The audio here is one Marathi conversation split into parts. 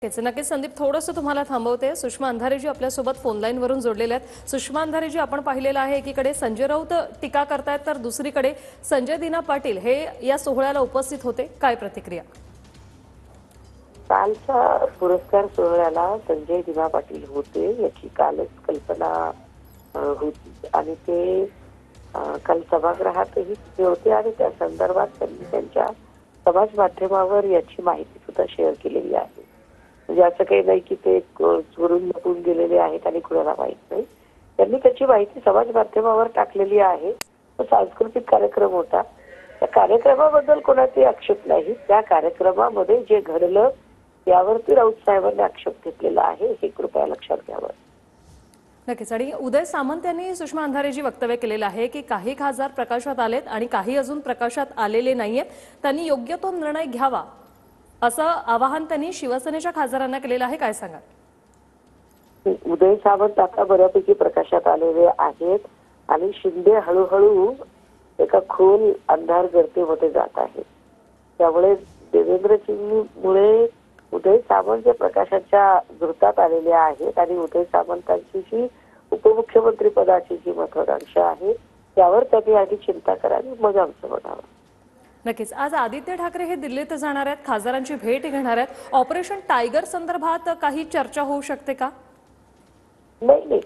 नक्कीच संदीप, थोडंसं तुम्हाला थांबवते. सुषमा अंधारेजी आपल्यासोबत फोन लाईन वरून जोडलेले आहेत. सुषमा अंधारेजी, आपण पाहिलेलं आहे एकीकडे संजय राऊत टीका करतायत तर दुसरीकडे संजय दिना पाटील हे या सोहळ्याला उपस्थित होते. काय प्रतिक्रिया? कालच्या पुरस्कार सोहळ्याला संजय दिना पाटील होते याची कालच कल्पना होती आणि ते काल सभागृहातही तिथे होते आणि त्या संदर्भात त्यांनी त्यांच्या समाज माध्यमावर याची माहिती सुद्धा शेअर केलेली आहे. म्हणजे असं काही नाही की ते चोरून लपून गेलेले आहेत आणि कुणाला माहित नाही. त्यांनी त्याची माहिती समाज माध्यमावर टाकलेली आहे. तो सांस्कृतिक कार्यक्रम होता. त्या कार्यक्रमाबद्दल कोणाचे आक्षेप नाही. त्या कार्यक्रमामध्ये जे घडलं यावरती राऊत साहेबांनी आक्षेप घेतलेला आहे, हे कृपया लक्षात घ्यावं. नक्कीच. आणि उदय सामंत यांनी सुषमा अंधारेजी वक्तव्य केलेलं आहे की काही खासदार प्रकाशात आलेत आणि काही अजून प्रकाशात आलेले नाहीयेत. त्यांनी योग्य तो निर्णय घ्यावा असं आवाहन त्यांनी शिवसेनेच्या खासदारांना केलेलं आहे. काय सांगाल? उदय सामंत आता बऱ्यापैकी प्रकाशात आलेले आहेत आणि शिंदे हळूहळू एका खोल अंधार गर्तेमध्ये जात आहे. त्यामुळे देवेंद्रजींमुळे उदय सामंत जे प्रकाशाच्या झुरतात आलेले आहेत आणि उदय सामंतांची जी उपमुख्यमंत्री पदाची जी महत्वाकांक्षा आहे त्यावर त्यांनी आधी चिंता करावी, मग आमचं बघावं. नक्कीच. आज आदित्य ठाकरे हे दिल्लीत जाणार आहेत, खासदारांची भेट घेणार आहेत. ऑपरेशन टायगर संदर्भात काही चर्चा होऊ शकते का? नाही.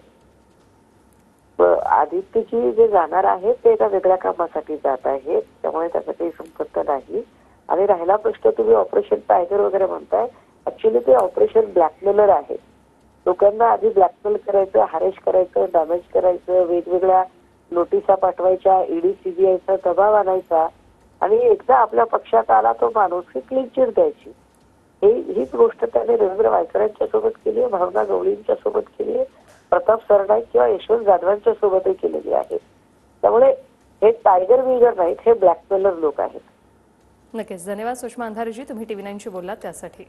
आदित्यजी जे जाणार आहेत ते एका वेगळ्या कामासाठी जात आहेत, त्यामुळे त्याचा काही संबंध नाही. आणि राहिला प्रश्न, तुम्ही ऑपरेशन टायगर वगैरे म्हणताय, ऍक्च्युअली ते ऑपरेशन ब्लॅकमेलर आहे. लोकांना आधी ब्लॅकमेल करायचं, हॅरेश करायचं, डॅमेज करायचं, वेगवेगळ्या नोटिसा पाठवायच्या, ईडी सीबीआयचा दबाव आणायचा आणि एकदा आपल्या पक्षात आला तो माणूस की क्लीन चिट द्यायची. हीच गोष्ट त्याने रवींद्र वायकरांच्या सोबत केली आहे, भावना गवळींच्या सोबत केली आहे, प्रताप सरनाईक किंवा यशवंत जाधवांच्या सोबतही केलेली आहे. त्यामुळे हे टायगर विगर नाहीत, हे ब्लॅकमेलर लोक आहेत. नक्कीच. धन्यवाद सुषमा अंधारेजी, तुम्ही TV9शी बोललात त्यासाठी.